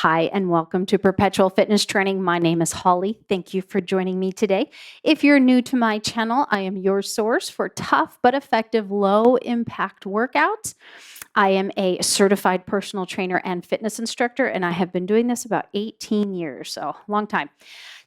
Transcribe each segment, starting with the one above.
Hi, and welcome to Perpetual Fitness Training. My name is Holly. Thank you for joining me today. If you're new to my channel, I am your source for tough but effective low-impact workouts. I am a certified personal trainer and fitness instructor, and I have been doing this about 18 years, so long time.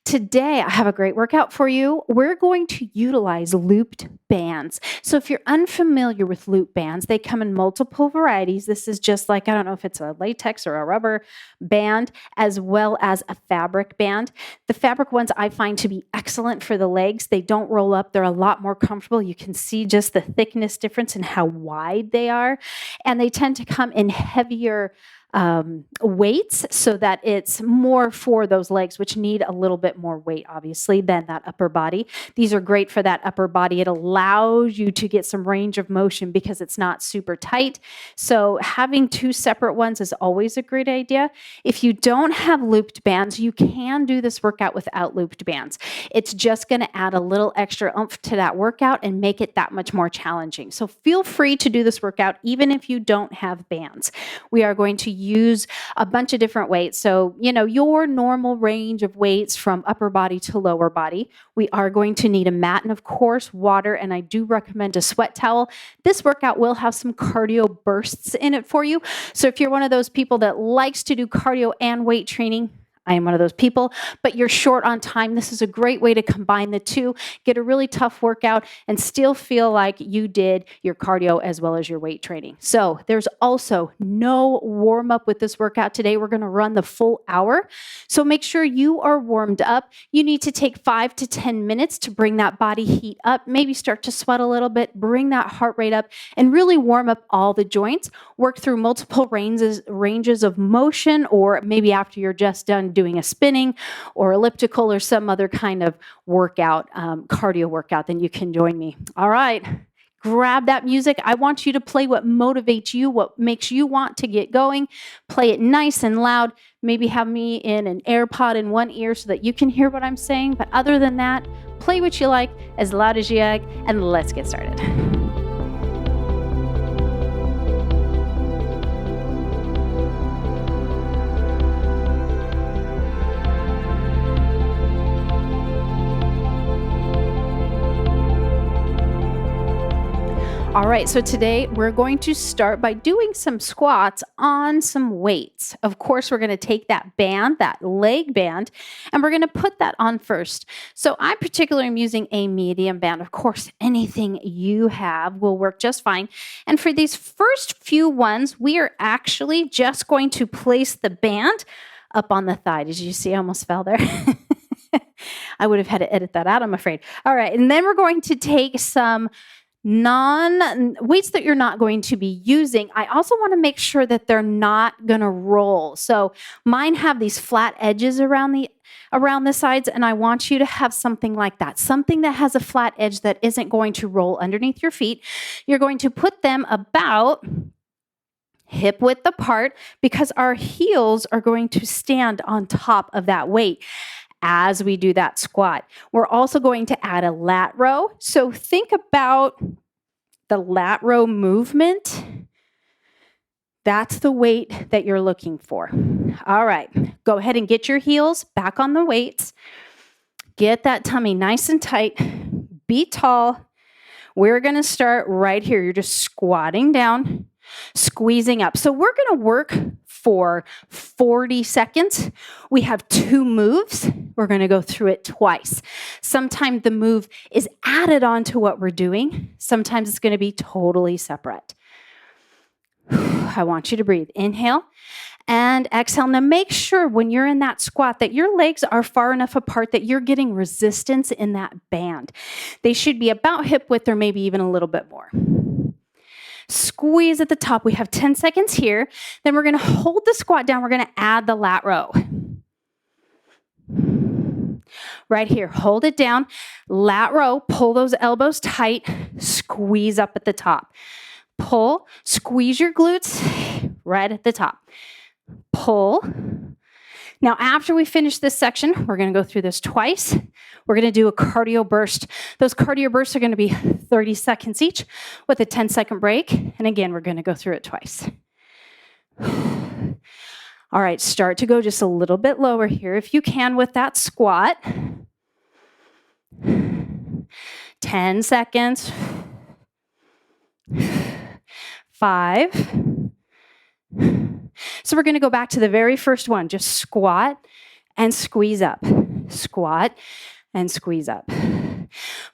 Today, I have a great workout for you. We're going to utilize looped bands. So if you're unfamiliar with loop bands, they come in multiple varieties. This is just like, I don't know if it's a latex or a rubber band, as well as a fabric band. The fabric ones I find to be excellent for the legs. They don't roll up. They're a lot more comfortable. You can see just the thickness difference and how wide they are. And they tend to come in heavier weights so that it's more for those legs, which need a little bit more weight, obviously, than that upper body. These are great for that upper body. It allows you to get some range of motion because it's not super tight. So having two separate ones is always a great idea. If you don't have looped bands, you can do this workout without looped bands. It's just going to add a little extra oomph to that workout and make it that much more challenging. So feel free to do this workout even if you don't have bands. We are going to use a bunch of different weights. So, your normal range of weights from upper body to lower body. We are going to need a mat and, of course, water. And I do recommend a sweat towel. This workout will have some cardio bursts in it for you. So if you're one of those people that likes to do cardio and weight training, I am one of those people, but you're short on time. This is a great way to combine the two, get a really tough workout, and still feel like you did your cardio as well as your weight training. So there's also no warm up with this workout today. We're going to run the full hour. So make sure you are warmed up. You need to take 5 to 10 minutes to bring that body heat up, maybe start to sweat a little bit, bring that heart rate up, and really warm up all the joints. Work through multiple ranges of motion, or maybe after you're just done doing a spinning or elliptical or some other kind of workout, cardio workout, then you can join me. All right, grab that music. I want you to play what motivates you, what makes you want to get going. Play it nice and loud. Maybe have me in an AirPod in one ear so that you can hear what I'm saying. But other than that, play what you like, as loud as you like, and let's get started. All right, so today we're going to start by doing some squats on some weights. Of course, we're going to take that band, that leg band, and we're going to put that on first. So I particularly am using a medium band. Of course, anything you have will work just fine. And for these first few ones, we are actually just going to place the band up on the thigh. Did you see I almost fell there? I would have had to edit that out, I'm afraid. All right, and then we're going to take some weights that you're not going to be using. I also want to make sure that they're not going to roll. So mine have these flat edges around the sides, and I want you to have something like that, something that has a flat edge that isn't going to roll underneath your feet. You're going to put them about hip width apart because our heels are going to stand on top of that weight as we do that squat. We're also going to add a lat row. So think about the lat row movement. That's the weight that you're looking for. All right, go ahead and get your heels back on the weights. Get that tummy nice and tight. Be tall. We're going to start right here. You're just squatting down, squeezing up. So we're going to work for 40 seconds. We have 2 moves. We're going to go through it twice. Sometimes the move is added on to what we're doing. Sometimes it's going to be totally separate. I want you to breathe. Inhale and exhale. Now make sure when you're in that squat that your legs are far enough apart that you're getting resistance in that band. They should be about hip width or maybe even a little bit more. Squeeze at the top. We have 10 seconds here. Then we're going to hold the squat down. We're going to add the lat row. Right here. Hold it down. Lat row. Pull those elbows tight. Squeeze up at the top. Pull. Squeeze your glutes right at the top. Pull. Now, after we finish this section, we're going to go through this twice. We're going to do a cardio burst. Those cardio bursts are going to be 30 seconds each with a 10-second break. And again, we're going to go through it twice. All right, start to go just a little bit lower here if you can with that squat. 10 seconds. 5. So we're going to go back to the very first one. Just squat and squeeze up. Squat and squeeze up.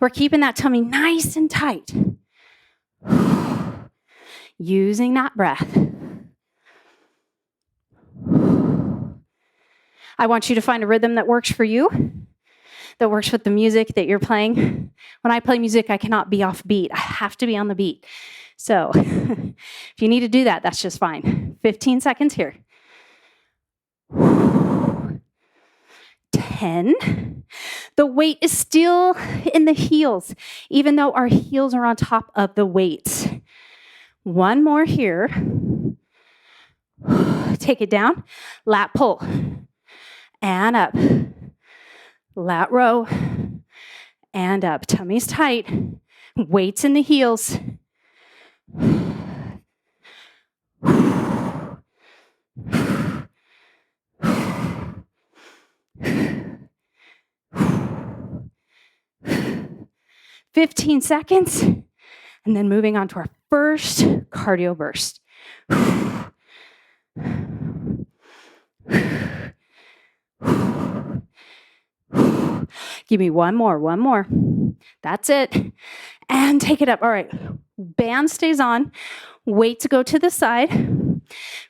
We're keeping that tummy nice and tight. Using that breath. I want you to find a rhythm that works for you, that works with the music that you're playing. When I play music, I cannot be off beat. I have to be on the beat. So if you need to do that, that's just fine. 15 seconds here. 10. The weight is still in the heels, even though our heels are on top of the weights. One more here. Take it down. Lat pull. And up. Lat row. And up. Tummy's tight. Weights in the heels. 15 seconds, and then moving on to our first cardio burst. Give me one more. That's it. And take it up. All right. Band stays on. Weights go to the side.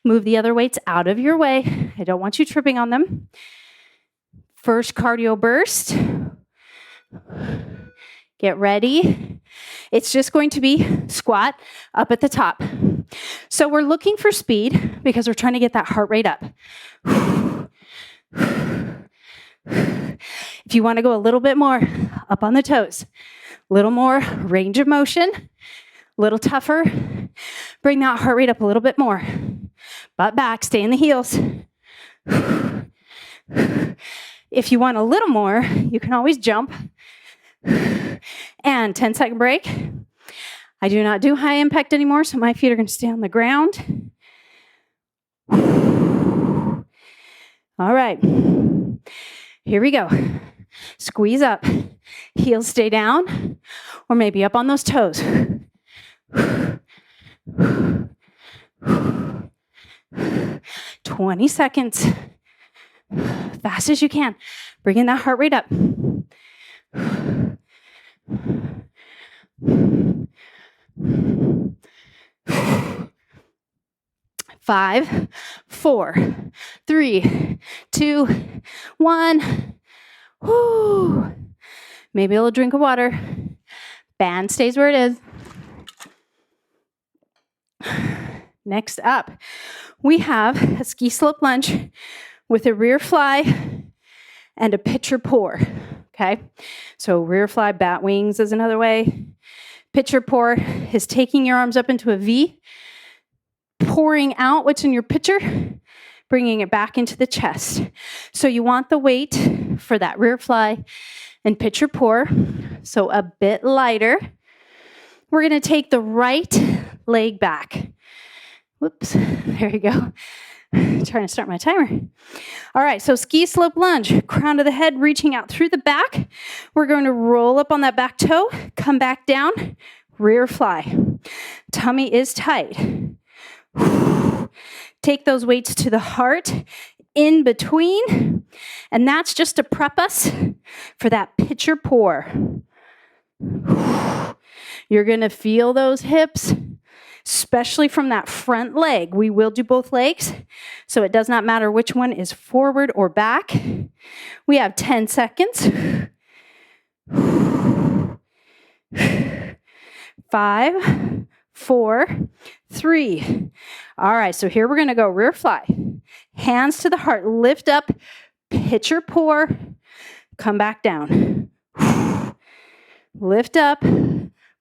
Move the other weights out of your way. I don't want you tripping on them. First cardio burst. Get ready. It's just going to be squat up at the top. So we're looking for speed because we're trying to get that heart rate up. If you want to go a little bit more up on the toes, a little more range of motion, a little tougher, bring that heart rate up a little bit more. Butt back, stay in the heels. If you want a little more, you can always jump. And 10-second break. I do not do high impact anymore, so my feet are going to stay on the ground. All right. Here we go. Squeeze up. Heels stay down, or maybe up on those toes. 20 seconds. Fast as you can. Bringing that heart rate up. 5, 4, 3, 2, 1. Woo. Maybe a little drink of water. Band stays where it is. Next up, we have a ski slope lunge with a rear fly and a pitcher pour. Okay, so rear fly, bat wings is another way. Pitcher pour is taking your arms up into a V, pouring out what's in your pitcher, bringing it back into the chest. So you want the weight for that rear fly and pitcher pour, so a bit lighter. We're going to take the right leg back. Whoops, there you go. Trying to start my timer. All right, so ski slope lunge, crown of the head reaching out through the back. We're going to roll up on that back toe, come back down, rear fly. Tummy is tight. Take those weights to the heart, in between, and that's just to prep us for that pitcher pour. You're going to feel those hips, especially from that front leg. We will do both legs, so it does not matter which one is forward or back. We have 10 seconds. 5, 4, 3. All right, so here we're going to go rear fly. Hands to the heart, lift up, pitcher pour, come back down. Lift up,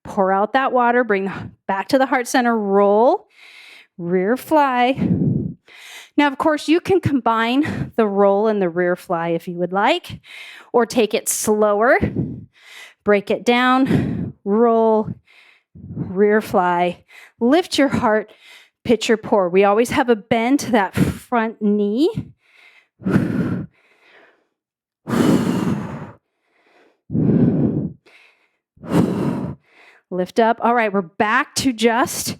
pour out that water, bring back to the heart center, roll, rear fly. Now, of course, you can combine the roll and the rear fly if you would like, or take it slower, break it down, roll, rear fly, lift your heart, Pitcher pour. We always have a bend to that front knee. Lift up. All right, we're back to just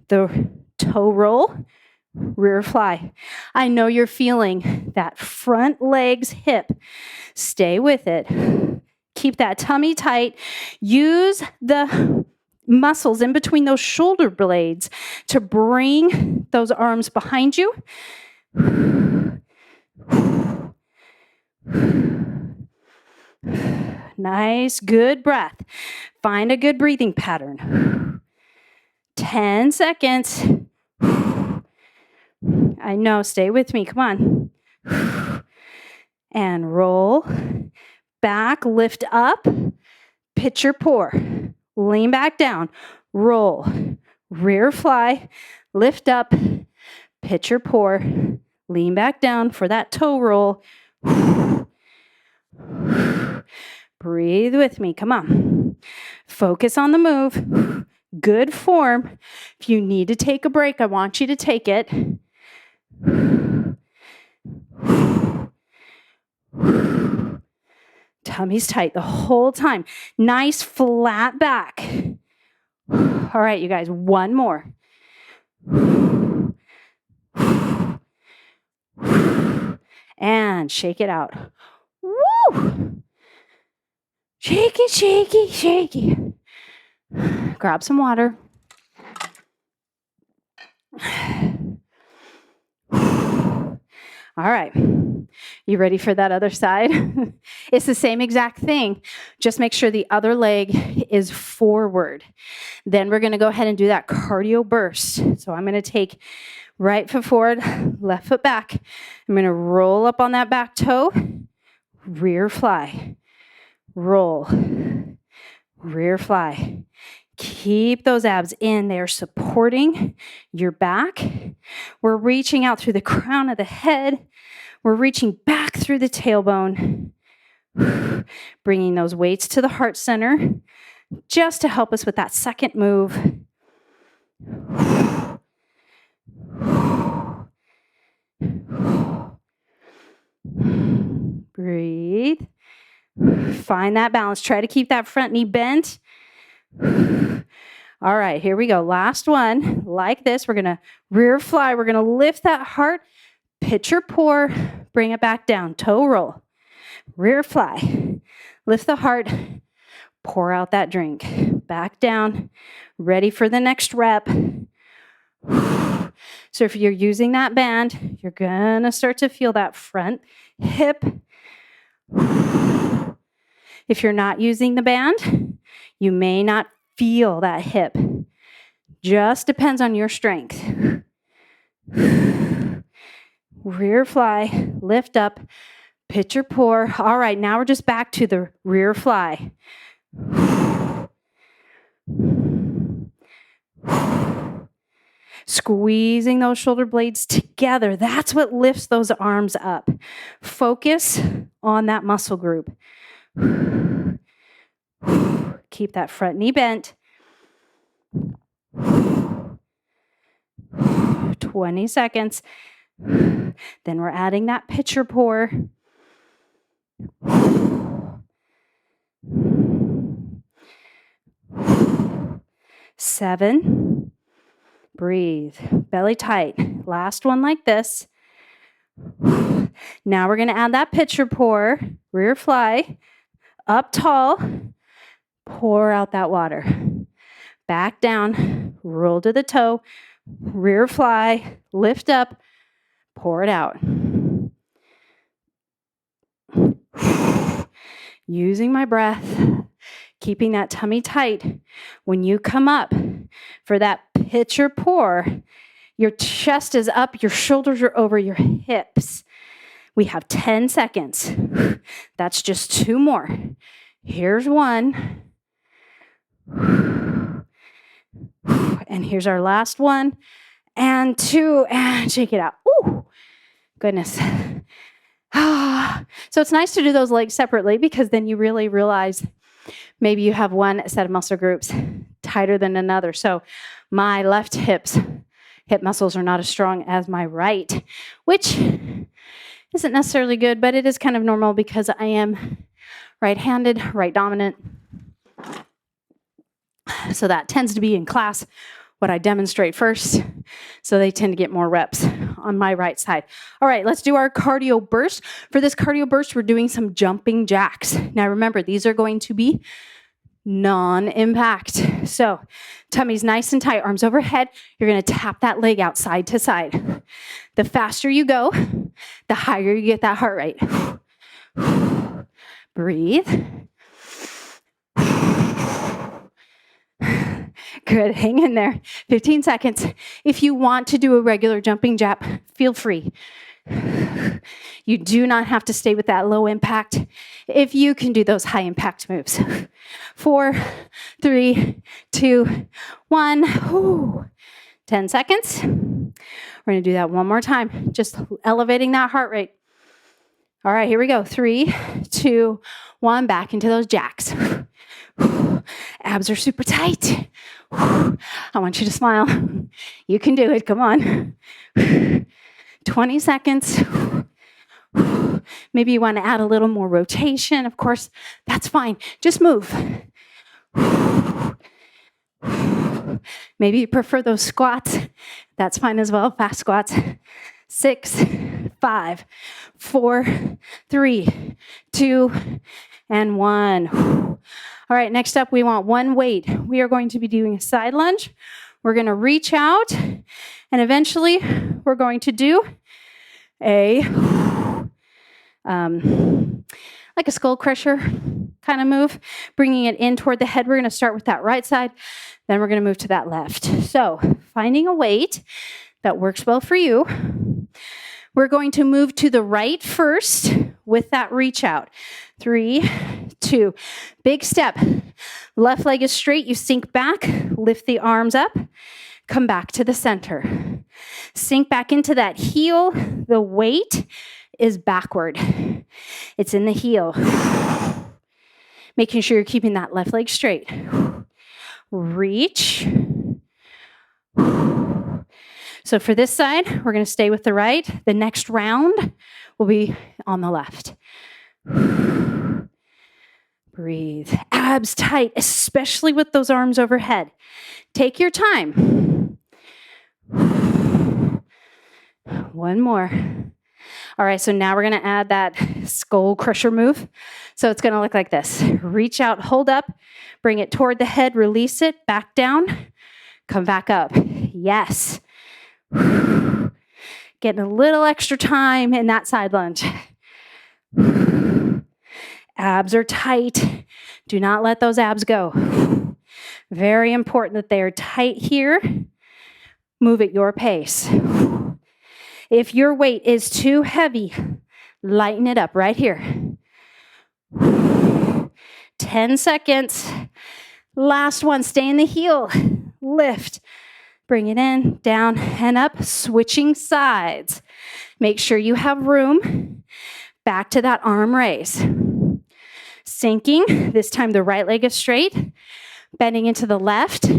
the toe roll, rear fly. I know you're feeling that front leg's hip. Stay with it. Keep that tummy tight. Use the muscles in between those shoulder blades to bring those arms behind you. Nice, good breath. Find a good breathing pattern. 10 seconds. I know, stay with me, come on. And roll. Back, lift up. Pitcher pour. Lean back down. Roll. Rear fly. Lift up. Pitcher pour. Lean back down for that toe roll. Breathe with me. Come on. Focus on the move. Good form. If you need to take a break, I want you to take it. Tummy's tight the whole time. Nice flat back. All right, you guys, one more. And shake it out. Woo! Shake it, shake it, shake it. Grab some water. All right. You ready for that other side? It's the same exact thing. Just make sure the other leg is forward. Then we're going to go ahead and do that cardio burst. So I'm going to take right foot forward, left foot back. I'm going to roll up on that back toe, rear fly, roll, rear fly. Keep those abs in. They're supporting your back. We're reaching out through the crown of the head. We're reaching back through the tailbone. Bringing those weights to the heart center just to help us with that second move. Breathe. Find that balance. Try to keep that front knee bent. All right, here we go. Last one. Like this, we're going to rear fly. We're going to lift that heart. Pitcher pour. Bring it back down. Toe roll. Rear fly. Lift the heart. Pour out that drink. Back down. Ready for the next rep. So if you're using that band, you're going to start to feel that front hip. If you're not using the band, you may not feel that hip. Just depends on your strength. Rear fly, lift up, pitcher pour. All right, now we're just back to the rear fly. Squeezing those shoulder blades together. That's what lifts those arms up. Focus on that muscle group. Keep that front knee bent. 20 seconds. Then we're adding that pitcher pour. 7. Breathe. Belly tight. Last one like this. Now we're going to add that pitcher pour. Rear fly. Up tall. Pour out that water. Back down. Roll to the toe. Rear fly. Lift up. Pour it out. Using my breath. Keeping that tummy tight. When you come up for that pitcher pour, your chest is up, your shoulders are over your hips. We have 10 seconds. That's just 2 more. Here's 1. And here's our last 1. And 2. And shake it out. Ooh, goodness. So it's nice to do those legs separately because then you really realize maybe you have one set of muscle groups tighter than another. So my left hips Hip muscles are not as strong as my right, which isn't necessarily good, but it is kind of normal because I am right-handed, right dominant. So that tends to be in class what I demonstrate first. So they tend to get more reps on my right side. All right, let's do our cardio burst. For this cardio burst, we're doing some jumping jacks. Now remember, these are going to be non-impact. So tummy's nice and tight, arms overhead. You're going to tap that leg out side to side. The faster you go, the higher you get that heart rate. Breathe. Good, hang in there. 15 seconds. If you want to do a regular jumping jump, feel free. You do not have to stay with that low impact if you can do those high impact moves. 4, 3, 2, 1. 10 seconds. We're going to do that one more time, just elevating that heart rate. All right, here we go. 3, 2, 1. Back into those jacks. Abs are super tight. I want you to smile. You can do it. Come on. 20 seconds. Maybe you want to add a little more rotation. Of course, that's fine. Just move. Maybe you prefer those squats. That's fine as well. Fast squats. 6, 5, 4, 3, 2, and 1. All right, next up, we want one weight. We are going to be doing a side lunge. We're going to reach out, and eventually, we're going to do a like a skull crusher kind of move, bringing it in toward the head. We're going to start with that right side, then we're going to move to that left. So finding a weight that works well for you. We're going to move to the right first with that reach out. 3, 2, big step. Left leg is straight. You sink back, lift the arms up, come back to the center. Sink back into that heel. The weight is backward. It's in the heel. Making sure you're keeping that left leg straight. Reach. So for this side, we're going to stay with the right. The next round will be on the left. Breathe. Abs tight, especially with those arms overhead. Take your time. One more. All right, so now we're going to add that skull crusher move. So it's going to look like this. Reach out, hold up, bring it toward the head, release it, back down, come back up. Yes. Getting a little extra time in that side lunge. Abs are tight. Do not let those abs go. Very important that they are tight here. Move at your pace. If your weight is too heavy, lighten it up right here. 10 seconds. Last one, stay in the heel. Lift. Bring it in, down, and up. Switching sides. Make sure you have room. Back to that arm raise. Sinking. This time the right leg is straight. Bending into the left.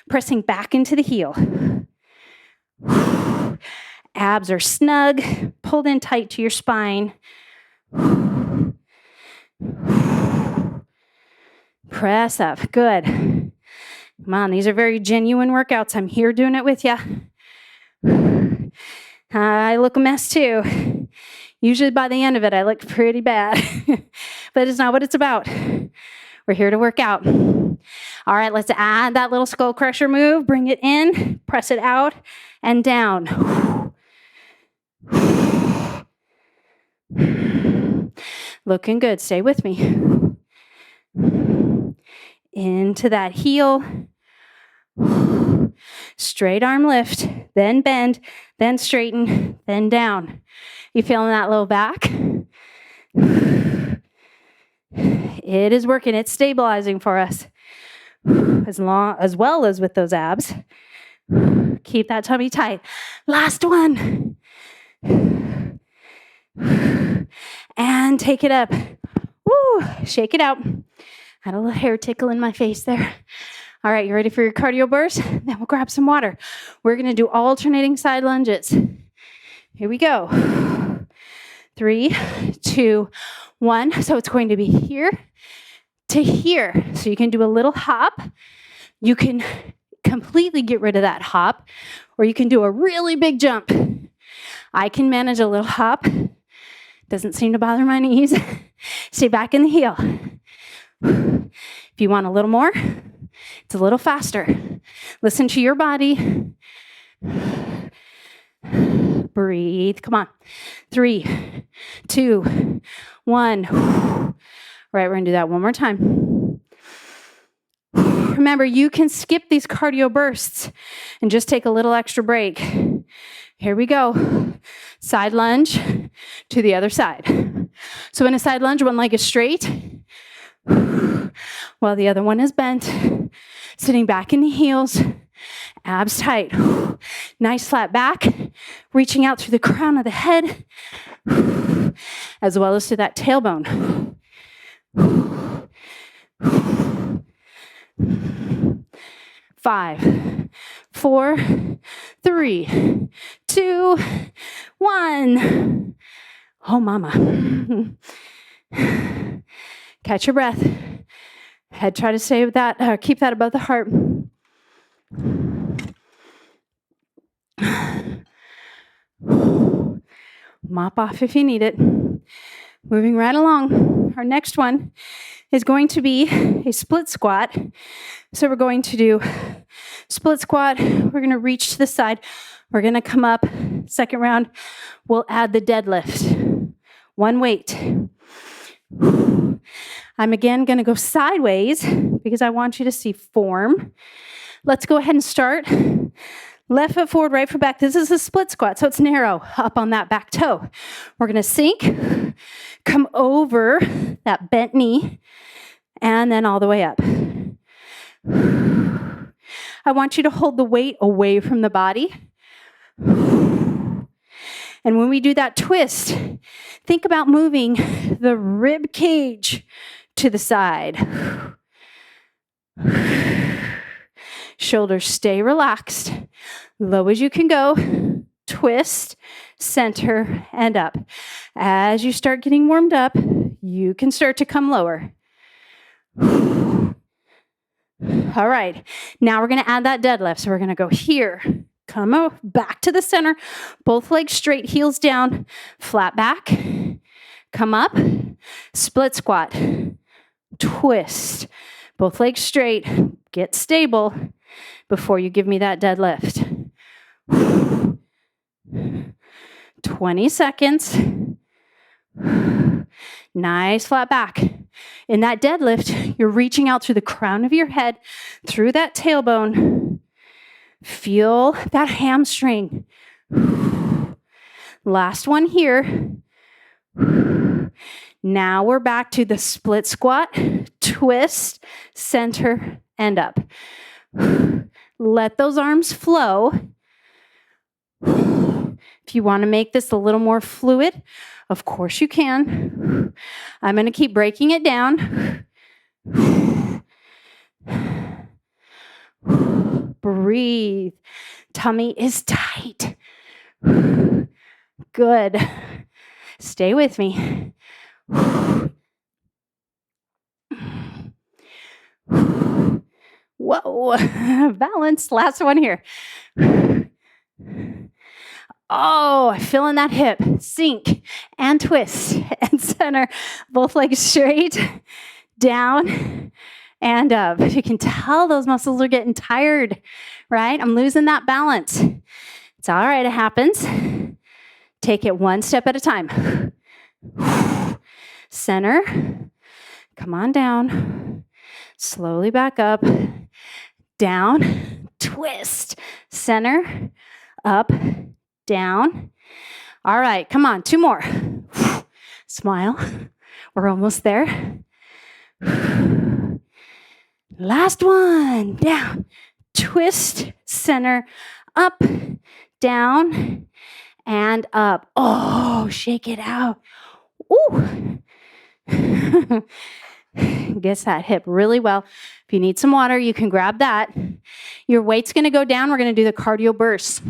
Pressing back into the heel. Abs are snug. Pulled in tight to your spine. Press up. Good. Come on, these are very genuine workouts. I'm here doing it with you. I look a mess too. Usually by the end of it, I look pretty bad. But it's not what it's about. We're here to work out. All right, let's add that little skull crusher move. Bring it in, press it out, and down. Looking good. Stay with me. Into that heel. Straight arm lift, then bend, then straighten, then down. You feeling that low back? It is working. It's stabilizing for us. As well as with those abs. Keep that tummy tight. Last one. And take it up. Woo, shake it out. Had a little hair tickle in my face there. All right, you ready for your cardio burst? Then we'll grab some water. We're going to do alternating side lunges. Here we go. 3, 2, 1. So it's going to be here to here. So you can do a little hop. You can completely get rid of that hop, or you can do a really big jump. I can manage a little hop. Doesn't seem to bother my knees. Stay back in the heel. If you want a little more, it's a little faster. Listen to your body. Breathe. Come on. 3, 2, 1. All right, we're going to do that one more time. Remember, you can skip these cardio bursts and just take a little extra break. Here we go. Side lunge to the other side. So in a side lunge, one leg is straight while the other one is bent. Sitting back in the heels, abs tight. Nice flat back, reaching out through the crown of the head, as well as to that tailbone. 5, 4, 3, 2, 1. Oh, mama. Catch your breath. Head, try to stay with that, keep that above the heart. Mop off if you need it. Moving right along. Our next one is going to be a split squat. So we're going to do split squat. We're going to reach to the side. We're going to come up. Second round, we'll add the deadlift. One weight. I'm again going to go sideways because I want you to see form. Let's go ahead and start. Left foot forward, right foot back. This is a split squat, so it's narrow up on that back toe. We're going to sink, come over that bent knee, and then all the way up. I want you to hold the weight away from the body. And when we do that twist, think about moving the rib cage to the side. Shoulders stay relaxed. Low as you can go. Twist, center, and up. As you start getting warmed up, you can start to come lower. All right. Now we're going to add that deadlift. So we're going to go here. Come back to the center. Both legs straight, heels down. Flat back. Come up. Split squat. Twist. Both legs straight. Get stable before you give me that deadlift. 20 seconds. Nice flat back. In that deadlift, you're reaching out through the crown of your head, through that tailbone. Feel that hamstring. Last one here. Now we're back to the split squat, twist, center, and up. Let those arms flow. If you want to make this a little more fluid, of course you can. I'm going to keep breaking it down. Breathe. Tummy is tight. Good. Stay with me. Whoa. Balance. Last one here. Oh, feeling that hip. Sink and twist and center. Both legs straight. Down and up. You can tell those muscles are getting tired, right? I'm losing that balance. It's all right. It happens. Take it one step at a time. Center. Come on down. Slowly back up. Down. Twist. Center. Up. Down. All right. Come on. 2 more. Smile. We're almost there. Last one. Down. Twist. Center. Up. Down. And up. Oh, shake it out. Ooh. Gets that hip really well. If you need some water, you can grab that. Your weight's going to go down. We're going to do the cardio burst.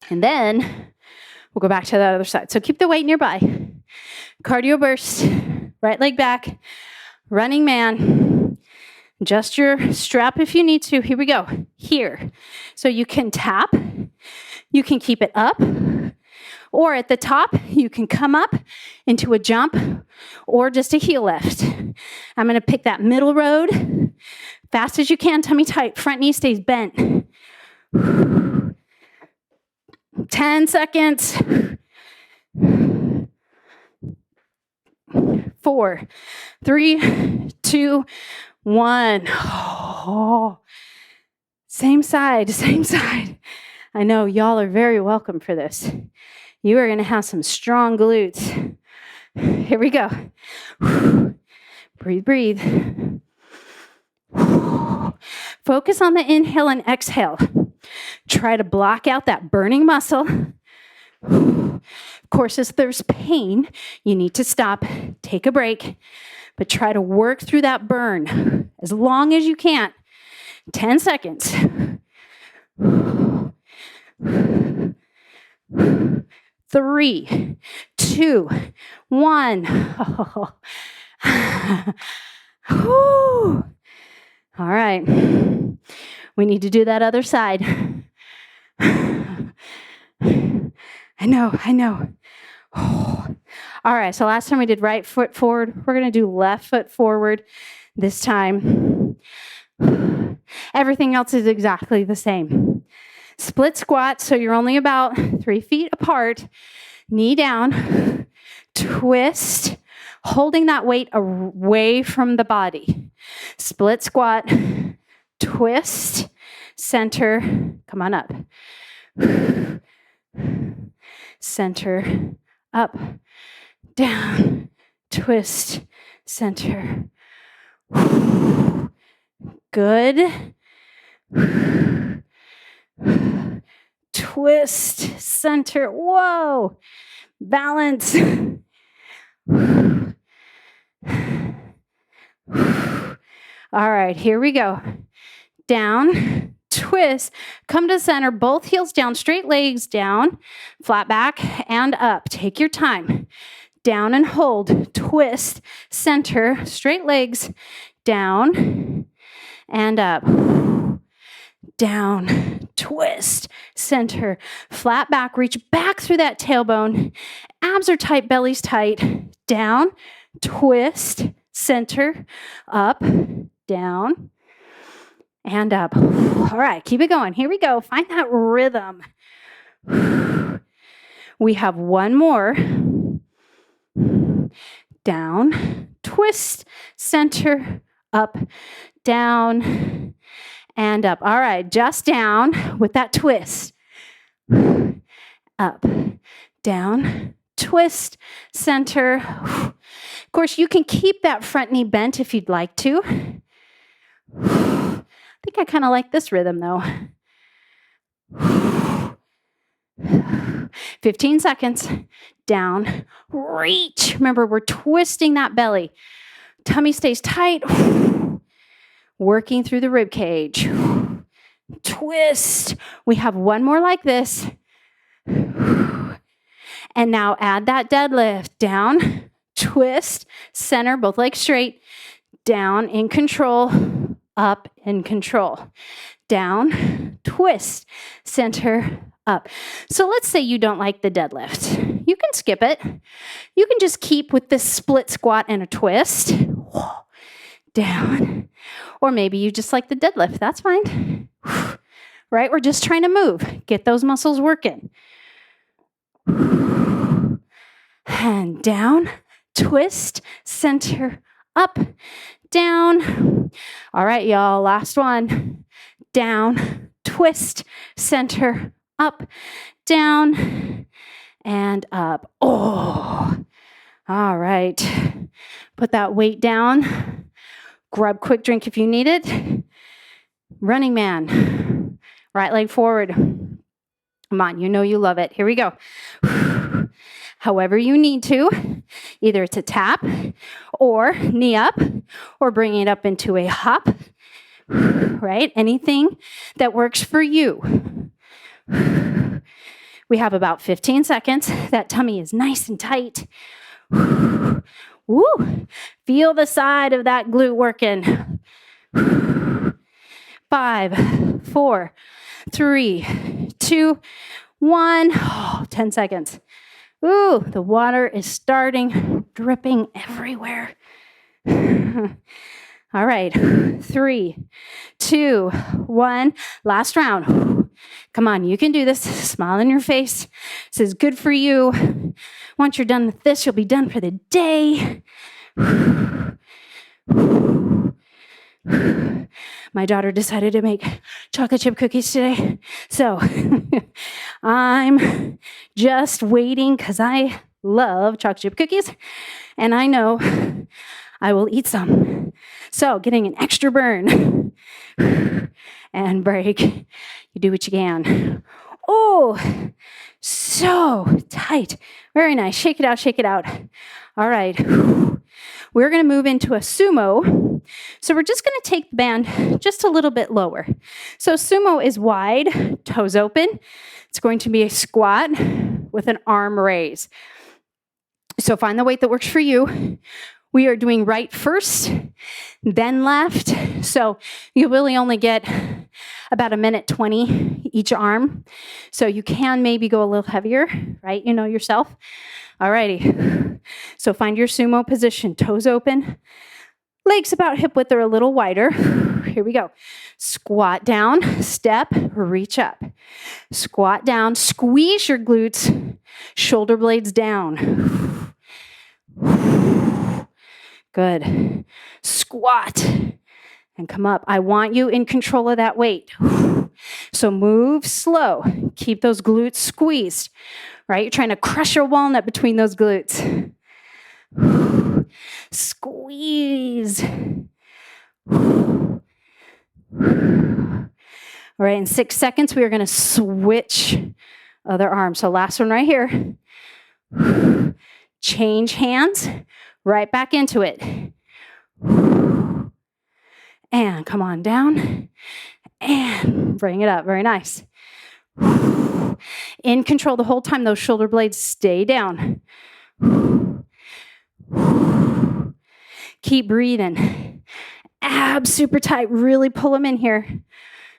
And then we'll go back to that other side. So keep the weight nearby. Cardio burst, right leg back, running man. Adjust your strap if you need to. Here we go. Here. So you can tap. You can keep it up. Or at the top, you can come up into a jump or just a heel lift. I'm going to pick that middle road. Fast as you can, tummy tight. Front knee stays bent. 10 seconds. 4, 3, 2, 1. Oh. Same side, same side. I know y'all are very welcome for this. You are going to have some strong glutes. Here we go. Breathe, breathe. Focus on the inhale and exhale. Try to block out that burning muscle. Of course, if there's pain, you need to stop, take a break, but try to work through that burn as long as you can. 10 seconds. 3, 2, 1. All right. We need to do that other side. I know. All right, so last time we did right foot forward. We're going to do left foot forward this time. Everything else is exactly the same. Split squat, so you're only about 3 feet apart. Knee down, twist, holding that weight away from the body. Split squat, twist, center, come on up. Center, up, down, twist, center. Good. Twist, center. Whoa. Balance. All right, here we go. Down, twist, come to center, both heels down, straight legs down, flat back and up. Take your time. Down and hold, twist, center, straight legs down and up. Down, twist, center, flat back, reach back through that tailbone. Abs are tight, belly's tight. Down, twist, center, up, down, and up. All right, keep it going. Here we go. Find that rhythm. We have one more. Down, twist, center, up, down, and up. All right, just down with that twist. Up, down, twist, center. Of course, you can keep that front knee bent if you'd like to. I think I kind of like this rhythm though. 15 seconds. Down, reach. Remember, we're twisting that belly. Tummy stays tight. Working through the rib cage. Twist. We have one more like this. And now add that deadlift. Down, twist, center, both legs straight. Down in control, up in control. Down, twist, center, up. So let's say you don't like the deadlift. You can skip it. You can just keep with this split squat and a twist. Down. Or maybe you just like the deadlift. That's fine. Right? We're just trying to move. Get those muscles working. And down, twist, center, up, down. All right, y'all, last one. Down, twist, center, up, down, and up. Oh, all right. Put that weight down. Grab quick drink if you need it. Running man. Right leg forward. Come on, you know you love it. Here we go. however you need to. Either it's a tap or knee up or bringing it up into a hop, right? Anything that works for you. We have about 15 seconds. That tummy is nice and tight. Woo! Feel the side of that glute working. 5, 4, 3, 2, 1. Oh, 10 seconds. Ooh, the water is starting, dripping everywhere. All right, 3, 2, 1. Last round. Come on, you can do this. Smile on your face. This is good for you. Once you're done with this, you'll be done for the day. My daughter decided to make chocolate chip cookies today. So I'm just waiting because I love chocolate chip cookies and I know I will eat some. So getting an extra burn and break. You do what you can. Oh, so tight. Very nice. Shake it out, shake it out. All right. We're going to move into a sumo. So we're just going to take the band just a little bit lower. So sumo is wide, toes open. It's going to be a squat with an arm raise. So find the weight that works for you. We are doing right first, then left. So you really only get about 1:20 each arm. So you can maybe go a little heavier, right? You know yourself. All righty. So find your sumo position, toes open, legs about hip width or a little wider. Here we go. Squat down, step, reach up. Squat down, squeeze your glutes, shoulder blades down. Good. Squat and come up. I want you in control of that weight. So move slow. Keep those glutes squeezed, right? You're trying to crush your walnut between those glutes. Squeeze. All right, in 6 seconds, we are going to switch other arm. So last one right here. Change hands, right back into it. And come on down. And bring it up. Very nice. In control the whole time. Those shoulder blades stay down. Keep breathing. Abs super tight. Really pull them in here.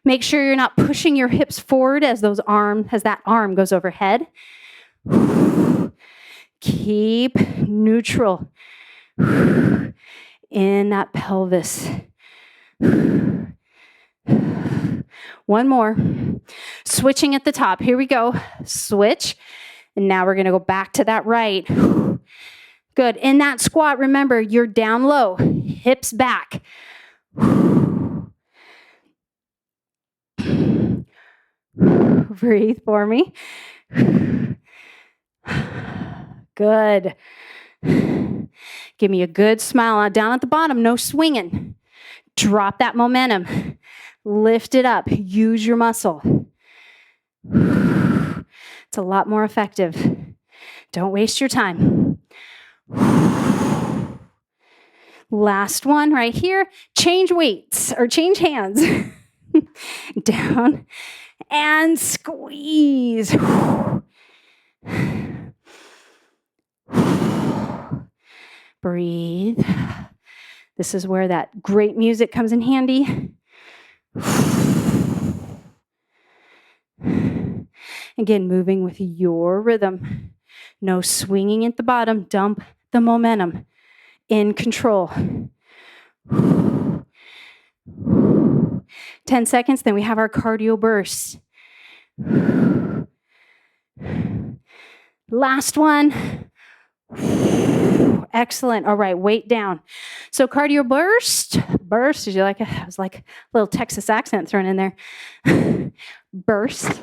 Make sure you're not pushing your hips forward as that arm goes overhead. Keep neutral in that pelvis. One more. Switching at the top. Here we go. Switch. And now we're going to go back to that right. Good. In that squat, remember, you're down low. Hips back. Breathe for me. Good. Give me a good smile. Down at the bottom, no swinging. Drop that momentum. Lift it up. Use your muscle. It's a lot more effective. Don't waste your time. Last one right here. Change weights or change hands. Down and squeeze. Breathe. This is where that great music comes in handy. Again, moving with your rhythm. No swinging at the bottom. Dump the momentum. In control. 10 seconds, then we have our cardio burst. Last one. Excellent. All right, weight down. So cardio burst. Burst, did you like it? It was like a little Texas accent thrown in there. Burst.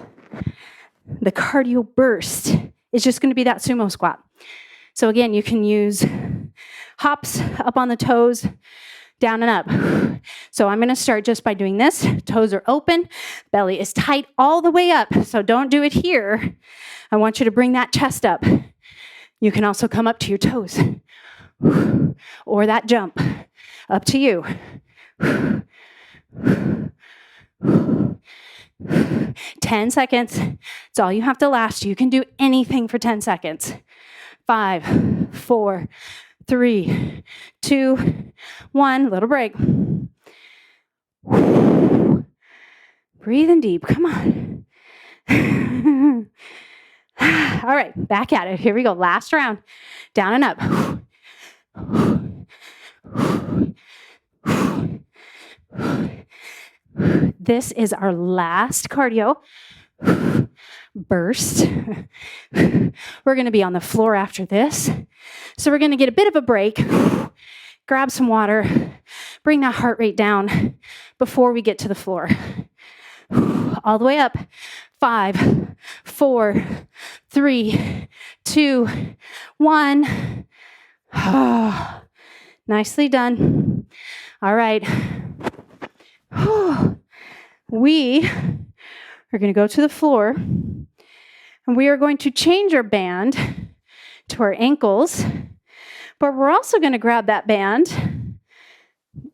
The cardio burst is just going to be that sumo squat. So again, you can use hops up on the toes, down and up. So I'm going to start just by doing this. Toes are open. Belly is tight all the way up. So don't do it here. I want you to bring that chest up. You can also come up to your toes or that jump. Up to you. 10 seconds. It's all you have to last. You can do anything for 10 seconds. 5, 4, 3, 2, 1. Little break. Breathing deep. Come on. All right, back at it. Here we go. Last round. Down and up. This is our last cardio burst. We're going to be on the floor after this. So we're going to get a bit of a break, grab some water, bring that heart rate down before we get to the floor. All the way up. 5, 4, 3, 2, 1. Nicely done. All right. We are going to go to the floor, and we are going to change our band to our ankles, but we're also going to grab that band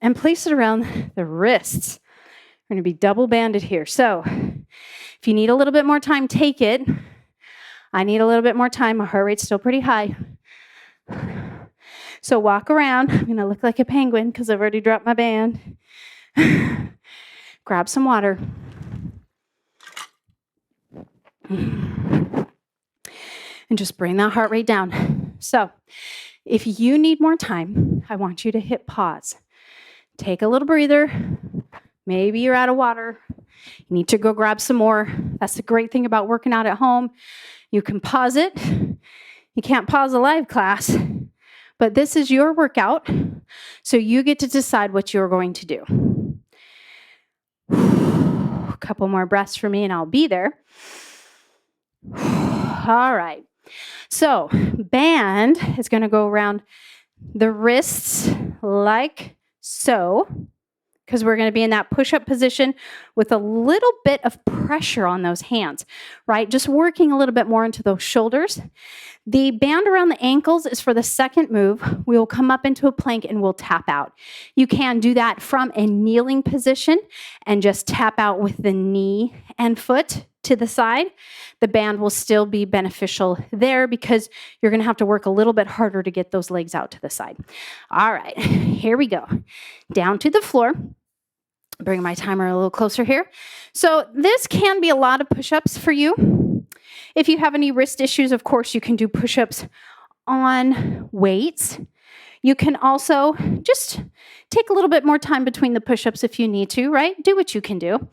and place it around the wrists. We're going to be double banded here. So if you need a little bit more time, take it. I need a little bit more time. My heart rate's still pretty high. So walk around. I'm going to look like a penguin because I've already dropped my band. Grab some water. And just bring that heart rate down. So if you need more time, I want you to hit pause. Take a little breather. Maybe you're out of water. You need to go grab some more. That's the great thing about working out at home. You can pause it. You can't pause a live class, but this is your workout, so you get to decide what you're going to do. A couple more breaths for me and I'll be there. All right. So band is going to go around the wrists like so, because we're going to be in that push-up position with a little bit of pressure on those hands, right? Just working a little bit more into those shoulders. The band around the ankles is for the second move. We will come up into a plank and we'll tap out. You can do that from a kneeling position and just tap out with the knee and foot to the side. The band will still be beneficial there because you're going to have to work a little bit harder to get those legs out to the side. All right, here we go. Down to the floor. Bring my timer a little closer here. So this can be a lot of push-ups for you. If you have any wrist issues, of course, you can do push-ups on weights. You can also just take a little bit more time between the push-ups if you need to, right? Do what you can do.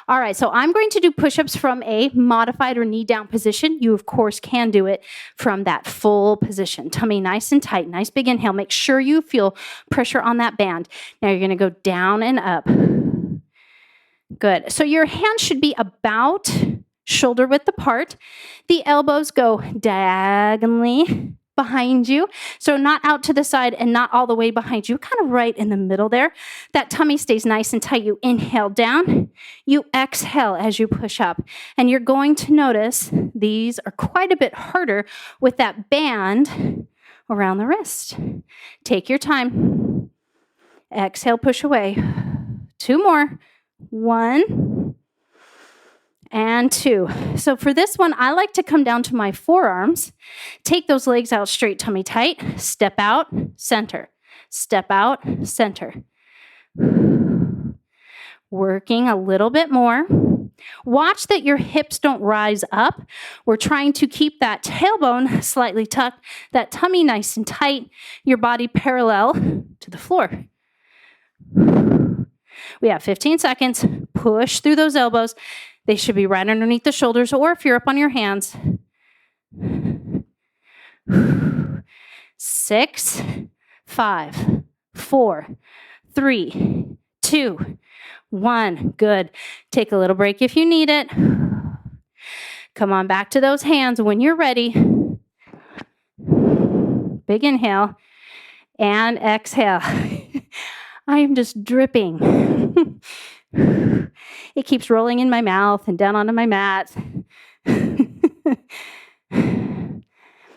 All right, so I'm going to do push-ups from a modified or knee-down position. You, of course, can do it from that full position. Tummy nice and tight, nice big inhale. Make sure you feel pressure on that band. Now you're going to go down and up. Good. So your hands should be about shoulder width apart. The elbows go diagonally behind you. So not out to the side and not all the way behind you, kind of right in the middle there. That tummy stays nice and tight. You inhale down, you exhale as you push up. And you're going to notice these are quite a bit harder with that band around the wrist. Take your time. Exhale, push away. 2 more. 1 and 2. So for this one, I like to come down to my forearms, take those legs out straight, tummy tight, step out, center, step out, center. Working a little bit more. Watch that your hips don't rise up. We're trying to keep that tailbone slightly tucked, that tummy nice and tight, your body parallel to the floor. We have 15 seconds. Push through those elbows. They should be right underneath the shoulders, or if you're up on your hands. 6, 5, 4, 3, 2, 1. Good. Take a little break if you need it. Come on back to those hands when you're ready. Big inhale and exhale. I am just dripping. It keeps rolling in my mouth and down onto my mat.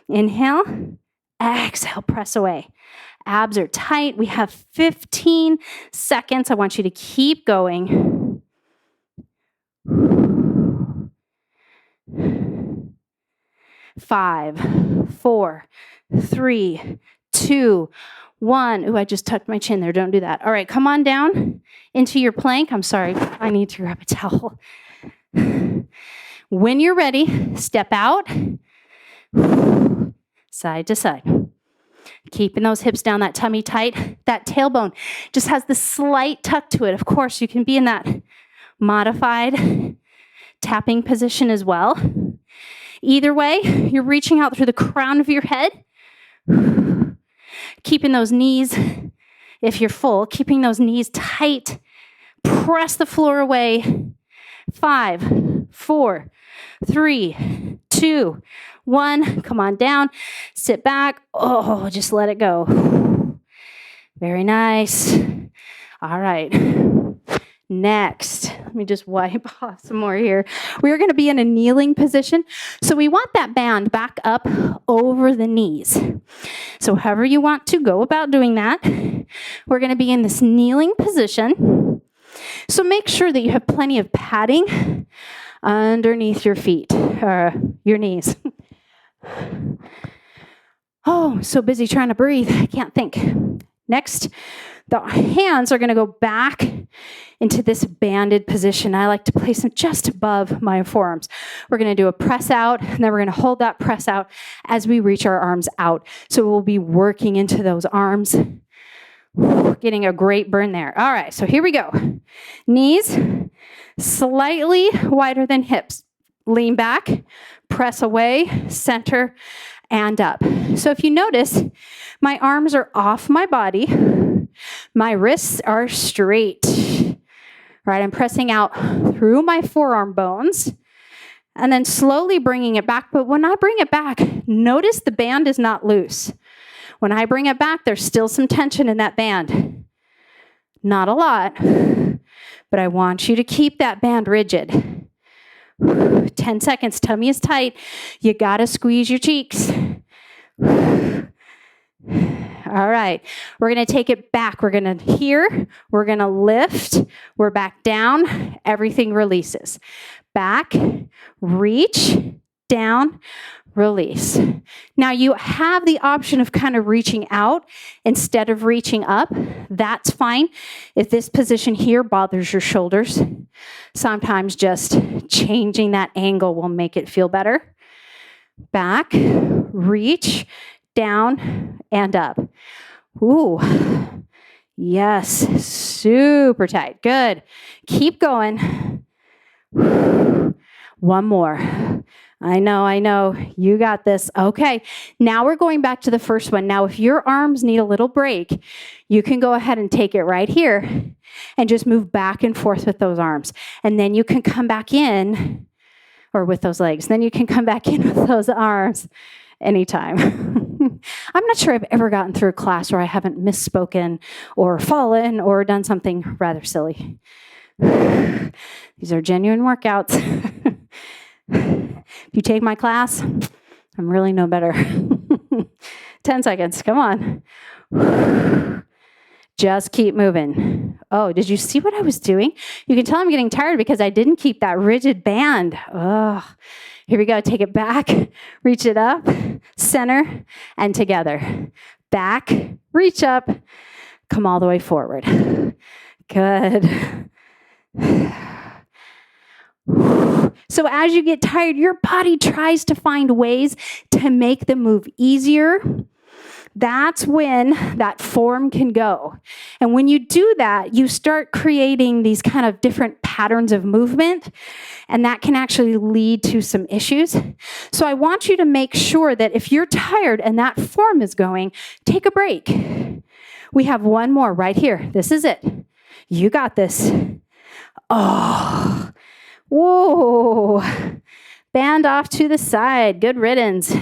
Inhale, exhale, press away. Abs are tight. We have 15 seconds. I want you to keep going. 5, 4, 3, 2, 1. Ooh, I just tucked my chin there. Don't do that. All right, come on down into your plank. I'm sorry, I need to grab a towel. When you're ready, step out, side to side. Keeping those hips down, that tummy tight. That tailbone just has the slight tuck to it. Of course, you can be in that modified tapping position as well. Either way, you're reaching out through the crown of your head. Keeping those knees, if you're full, keeping those knees tight. Press the floor away. 5, 4, 3, 2, 1. Come on down. Sit back. Oh, just let it go. Very nice. All right. Next, let me just wipe off some more here. We are going to be in a kneeling position. So we want that band back up over the knees. So however you want to go about doing that, we're going to be in this kneeling position. So make sure that you have plenty of padding underneath your feet, or your knees. Oh, I'm so busy trying to breathe. I can't think. Next, the hands are going to go back into this banded position. I like to place them just above my forearms. We're going to do a press out, and then we're going to hold that press out as we reach our arms out. So we'll be working into those arms, getting a great burn there. All right, so here we go. Knees slightly wider than hips. Lean back, press away, center, and up. So if you notice, my arms are off my body. My wrists are straight. Right, I'm pressing out through my forearm bones and then slowly bringing it back. But when I bring it back, notice the band is not loose. When I bring it back, there's still some tension in that band. Not a lot, but I want you to keep that band rigid. 10 seconds, tummy is tight. You gotta squeeze your cheeks. All right, we're going to take it back. We're going to here, we're going to lift, we're back down, everything releases. Back, reach, down, release. Now you have the option of kind of reaching out instead of reaching up. That's fine. If this position here bothers your shoulders, sometimes just changing that angle will make it feel better. Back, reach, down, and up. Ooh, yes, super tight. Good. Keep going. One more. I know. You got this. Okay, now we're going back to the first one. Now, if your arms need a little break, you can go ahead and take it right here and just move back and forth with those arms. And then you can come back in, or with those legs. Then you can come back in with those arms anytime. I'm not sure I've ever gotten through a class where I haven't misspoken or fallen or done something rather silly. These are genuine workouts. If you take my class, I'm really no better. 10 seconds, come on. Just keep moving. Oh, did you see what I was doing? You can tell I'm getting tired because I didn't keep that rigid band. Oh, here we go. Take it back, reach it up, center, and together. Back, reach up, come all the way forward. Good. So as you get tired, your body tries to find ways to make the move easier. That's when that form can go. And when you do that, you start creating these kind of different patterns of movement, and that can actually lead to some issues. So I want you to make sure that if you're tired and that form is going, take a break. We have one more right here. This is it. You got this. Oh, whoa. Band off to the side. Good riddance.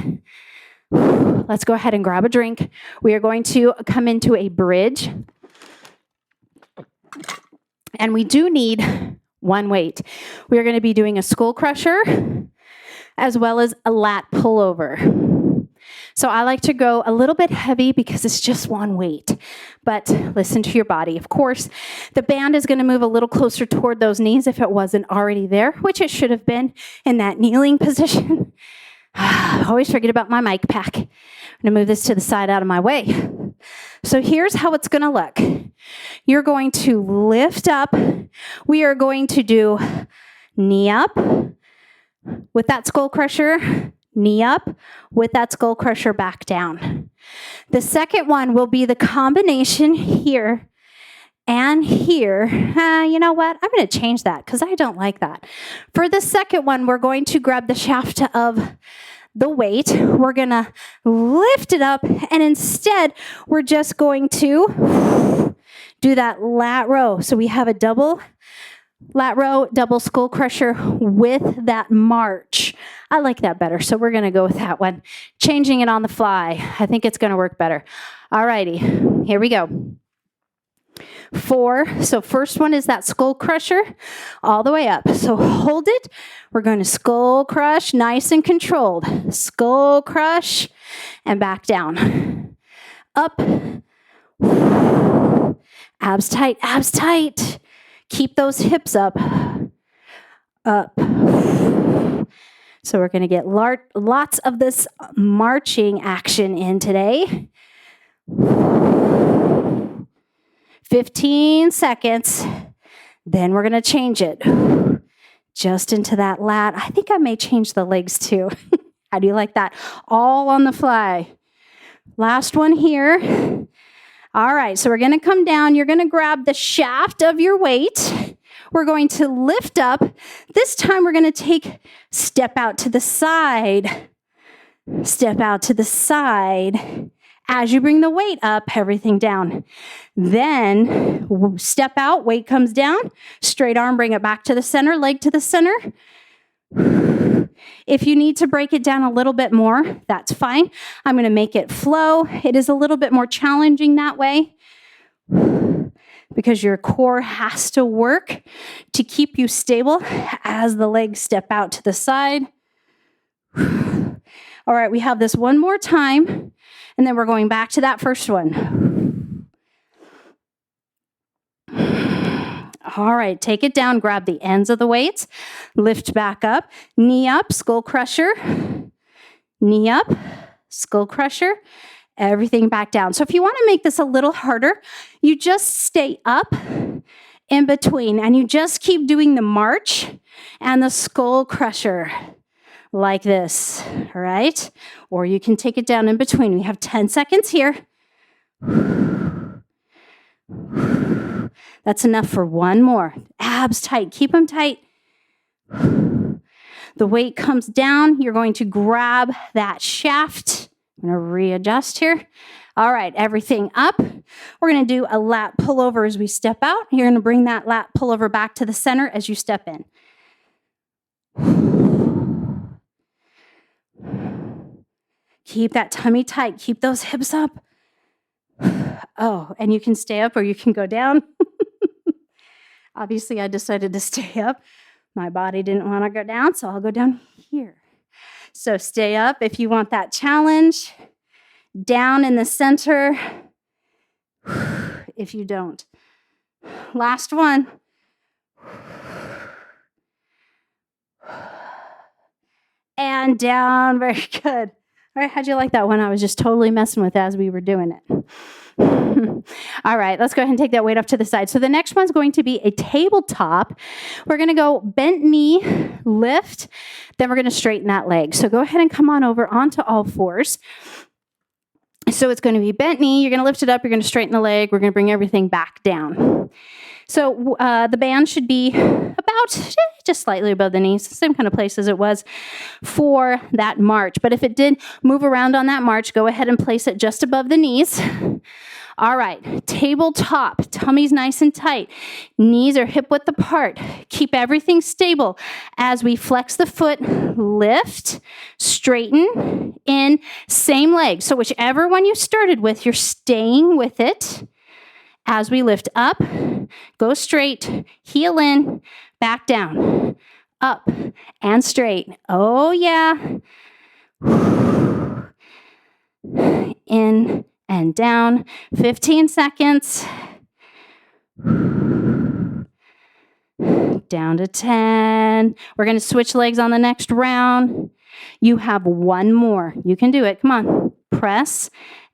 Let's go ahead and grab a drink. We are going to come into a bridge. And we do need one weight. We are going to be doing a skull crusher as well as a lat pullover. So I like to go a little bit heavy because it's just one weight. But listen to your body. Of course, the band is going to move a little closer toward those knees if it wasn't already there, which it should have been in that kneeling position. I always forget about my mic pack. I'm going to move this to the side out of my way. So here's how it's going to look. You're going to lift up. We are going to do knee up with that skull crusher, knee up with that skull crusher back down. The second one will be the combination here and here. You know what? I'm going to change that because I don't like that. For the second one, we're going to grab the shaft of the weight. We're going to lift it up, and instead, we're just going to do that lat row. So we have a double lat row, double skull crusher with that march. I like that better, so we're going to go with that one. Changing it on the fly. I think it's going to work better. All righty, here we go. 4. So first one is that skull crusher all the way up. So hold it. We're going to skull crush, nice and controlled. Skull crush and back down. Up. Abs tight, abs tight. Keep those hips up. Up. So we're going to get lots of this marching action in today. 15 seconds. Then we're going to change it just into that lat. I think I may change the legs too. How do you like that? All on the fly. Last one here. All right, so we're going to come down. You're going to grab the shaft of your weight. We're going to lift up. This time we're going to step out to the side. Step out to the side. As you bring the weight up, everything down. Then step out, weight comes down. Straight arm, bring it back to the center, leg to the center. If you need to break it down a little bit more, that's fine. I'm going to make it flow. It is a little bit more challenging that way because your core has to work to keep you stable as the legs step out to the side. All right, we have this one more time, and then we're going back to that first one. All right, take it down, grab the ends of the weights, lift back up, knee up, skull crusher, knee up, skull crusher, everything back down. So if you want to make this a little harder, you just stay up in between, and you just keep doing the march and the skull crusher like this, all right? Or you can take it down in between. We have 10 seconds here. That's enough for one more. Abs tight. Keep them tight. The weight comes down. You're going to grab that shaft. I'm going to readjust here. All right, everything up. We're going to do a lat pullover as we step out. You're going to bring that lat pullover back to the center as you step in. Keep that tummy tight. Keep those hips up. Oh, and you can stay up or you can go down. Obviously, I decided to stay up. My body didn't want to go down, so I'll go down here. So stay up if you want that challenge. Down in the center if you don't. Last one. And down. Very good. All right, how'd you like that one? I was just totally messing with as we were doing it. All right, let's go ahead and take that weight up to the side. So the next one's going to be a tabletop. We're going to go bent knee, lift, then we're going to straighten that leg. So go ahead and come on over onto all fours. So it's going to be bent knee. You're going to lift it up. You're going to straighten the leg. We're going to bring everything back down. So the band should be about just slightly above the knees, same kind of place as it was for that march. But if it did move around on that march, go ahead and place it just above the knees. All right, tabletop, tummy's nice and tight. Knees are hip width apart. Keep everything stable as we flex the foot, lift, straighten, in, same leg. So whichever one you started with, you're staying with it. As we lift up, go straight, heel in, back down, up and straight. Oh, yeah. In and down. 15 seconds. Down to 10. We're going to switch legs on the next round. You have one more. You can do it. Come on. Press,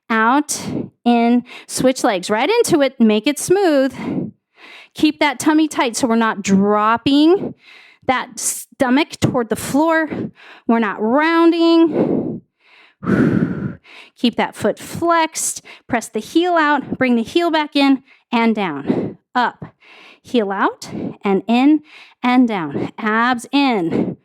out, in, switch legs. Right into it. Make it smooth. Keep that tummy tight so we're not dropping that stomach toward the floor. We're not rounding. Keep that foot flexed. Press the heel out. Bring the heel back in and down. Up. Heel out and in and down. Abs in.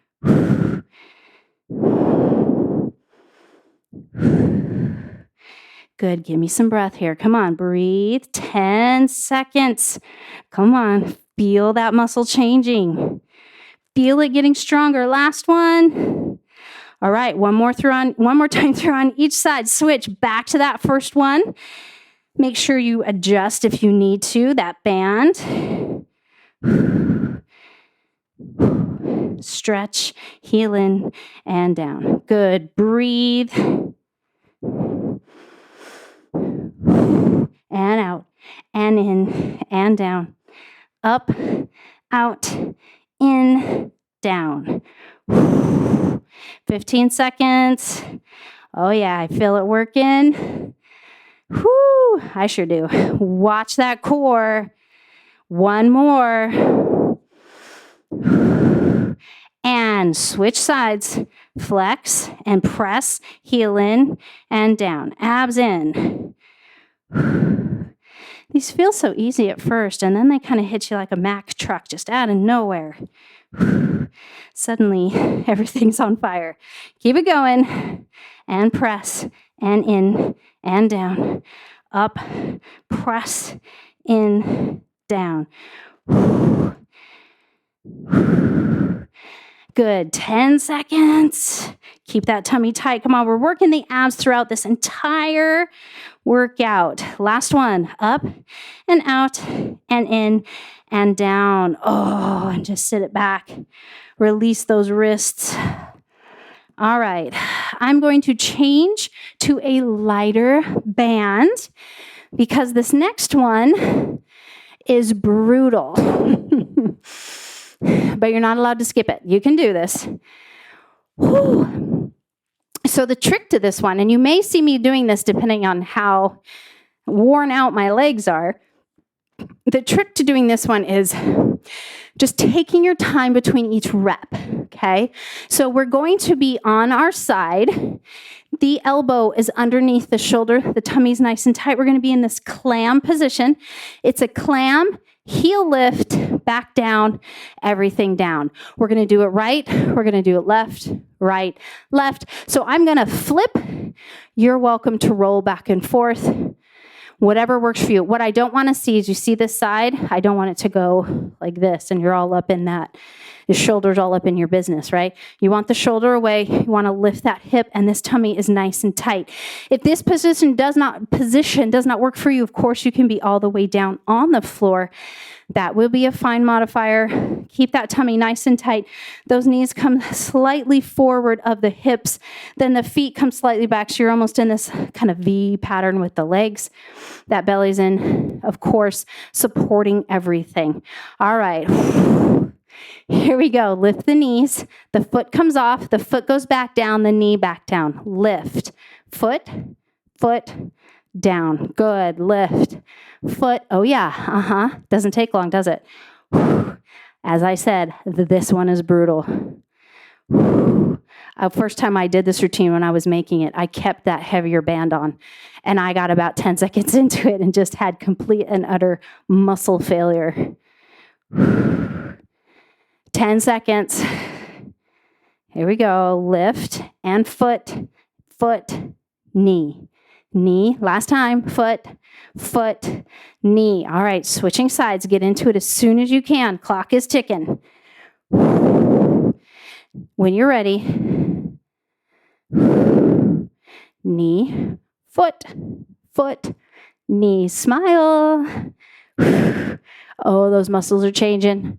Good. Give me some breath here. Come on. Breathe. 10 seconds. Come on. Feel that muscle changing. Feel it getting stronger. Last one. All right. One more time through on each side. Switch back to that first one. Make sure you adjust if you need to, that band. Stretch, heel in, and down. Good. Breathe. And out, and in, and down. Up, out, in, down. 15 seconds. Oh yeah, I feel it working. Whoo, I sure do. Watch that core. One more. And switch sides. Flex and press. Heel in and down. Abs in. These feel so easy at first, and then they kind of hit you like a Mack truck just out of nowhere. Suddenly, everything's on fire. Keep it going. And press. And in. And down. Up. Press. In. Down. Good. 10 seconds. Keep that tummy tight. Come on, we're working the abs throughout this entire workout. Last one. Up and out and in and down. Oh, and just sit it back. Release those wrists. All right. I'm going to change to a lighter band because this next one is brutal. But you're not allowed to skip it. You can do this. Whew. So the trick to this one, and you may see me doing this depending on how worn out my legs are, the trick to doing this one is just taking your time between each rep, okay? So we're going to be on our side. The elbow is underneath the shoulder. The tummy's nice and tight. We're going to be in this clam position. It's a clam, heel lift, back down, everything down. We're going to do it right. We're going to do it left, right, left. So I'm going to flip. You're welcome to roll back and forth. Whatever works for you. What I don't want to see is you see this side. I don't want it to go like this and you're all up in that. The shoulder's all up in your business, right? You want the shoulder away. You want to lift that hip and this tummy is nice and tight. If this position does not work for you, of course, you can be all the way down on the floor. That will be a fine modifier. Keep that tummy nice and tight. Those knees come slightly forward of the hips. Then the feet come slightly back. So you're almost in this kind of V pattern with the legs. That belly's in, of course, supporting everything. All right. Here we go. Lift the knees. The foot comes off. The foot goes back down. The knee back down. Lift. Foot, down. Good. Lift. Foot. Oh, yeah. Doesn't take long, does it? As I said, this one is brutal. First time I did this routine when I was making it, I kept that heavier band on. And I got about 10 seconds into it and just had complete and utter muscle failure. 10 seconds. Here we go. Lift and foot, knee. Knee. Last time. Foot, knee. All right. Switching sides. Get into it as soon as you can. Clock is ticking. When you're ready. Knee, foot, knee. Smile. Oh, those muscles are changing.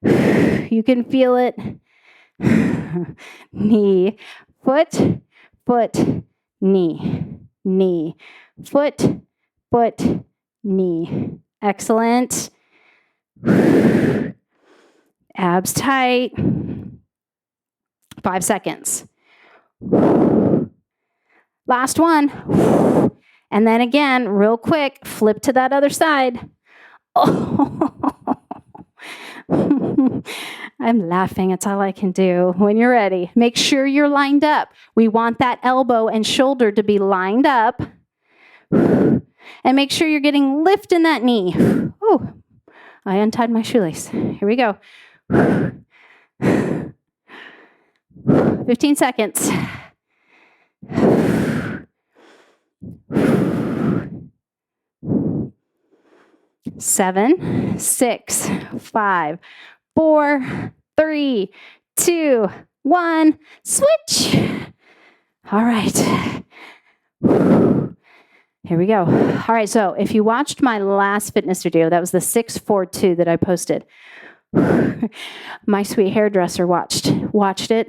You can feel it. Knee, foot, knee. knee. Foot, foot, knee. Excellent. Abs tight. 5 seconds. Last one. And then again, real quick, flip to that other side. Oh. I'm laughing. It's all I can do. When you're ready, make sure you're lined up. We want that elbow and shoulder to be lined up. And make sure you're getting lift in that knee. Oh, I untied my shoelace. Here we go. 15 seconds. 7, 6, 5, 4, 3, 2, 1. Switch. All right. Here we go. All right, so if you watched my last fitness video, that was the 642 that I posted. My sweet hairdresser watched it,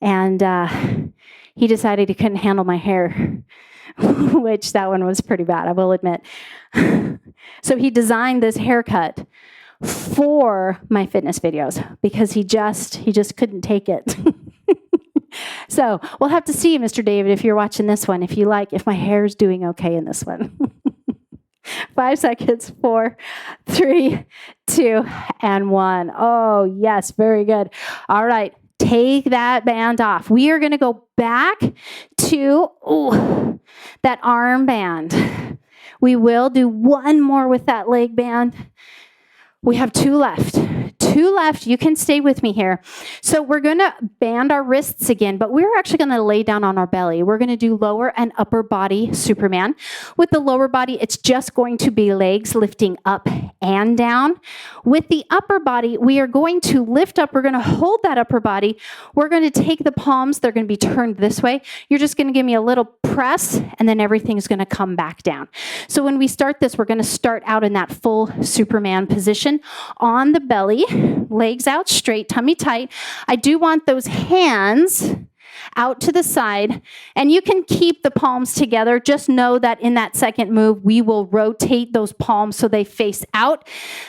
and he decided he couldn't handle my hair, which that one was pretty bad, I will admit. So he designed this haircut for my fitness videos because he just couldn't take it. So we'll have to see, Mr. David, if you're watching this one, if my hair's doing okay in this one. 5 seconds, 4, 3, 2, and 1. Oh, yes, very good. All right, take that band off. We are going to go back to that arm band. We will do one more with that leg band. We have 2 left. 2 left. You can stay with me here. So we're going to band our wrists again, but we're actually going to lay down on our belly. We're going to do lower and upper body Superman. With the lower body, it's just going to be legs lifting up and down. With the upper body, we are going to lift up. We're going to hold that upper body. We're going to take the palms. They're going to be turned this way. You're just going to give me a little press, and then everything's going to come back down. So when we start this, we're going to start out in that full Superman position on the belly, legs out straight, tummy tight. I do want those hands out to the side, and you can keep the palms together. Just know that in that second move, we will rotate those palms so they face out.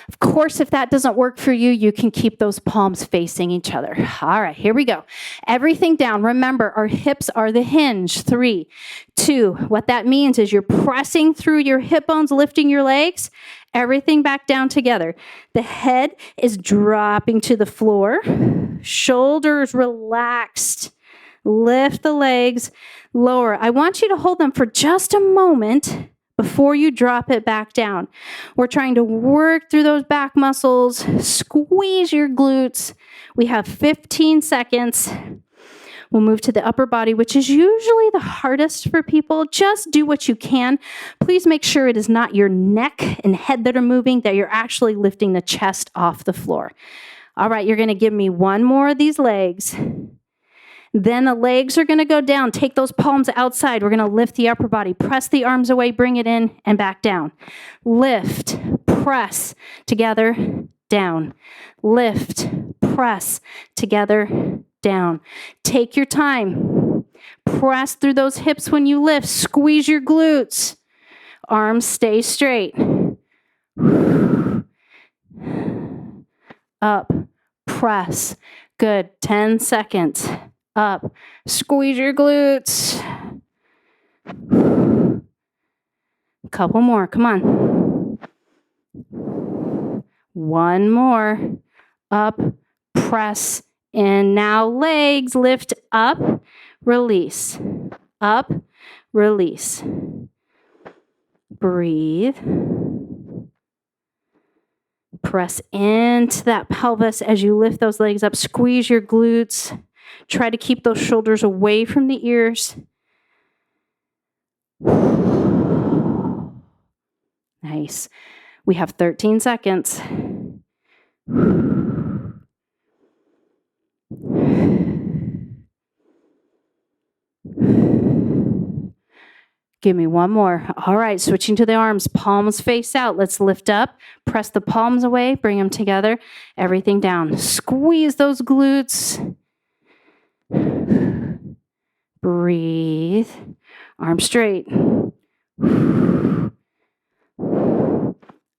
Of course, if that doesn't work for you, you can keep those palms facing each other. All right, here we go. Everything down. Remember, our hips are the hinge. 3, 2. What that means is you're pressing through your hip bones, lifting your legs. Everything back down together. The head is dropping to the floor. Shoulders relaxed. Lift the legs, lower. I want you to hold them for just a moment before you drop it back down. We're trying to work through those back muscles, squeeze your glutes. We have 15 seconds. We'll move to the upper body, which is usually the hardest for people. Just do what you can. Please make sure it is not your neck and head that are moving, that you're actually lifting the chest off the floor. All right, you're going to give me one more of these legs. Then the legs are going to go down. Take those palms outside. We're going to lift the upper body. Press the arms away, bring it in, and back down. Lift, press, together, down. Lift, press, together, down. Take your time. Press through those hips when you lift. Squeeze your glutes. Arms stay straight. Up, press. Good. 10 seconds. Up. Squeeze your glutes. Couple more. Come on. One more. Up. Press. And now legs lift up. Release. Up. Release. Breathe. Press into that pelvis as you lift those legs up. Squeeze your glutes. Try to keep those shoulders away from the ears. Nice. We have 13 seconds. Give me one more. All right, switching to the arms. Palms face out. Let's lift up. Press the palms away. Bring them together. Everything down. Squeeze those glutes. Breathe. Arms straight.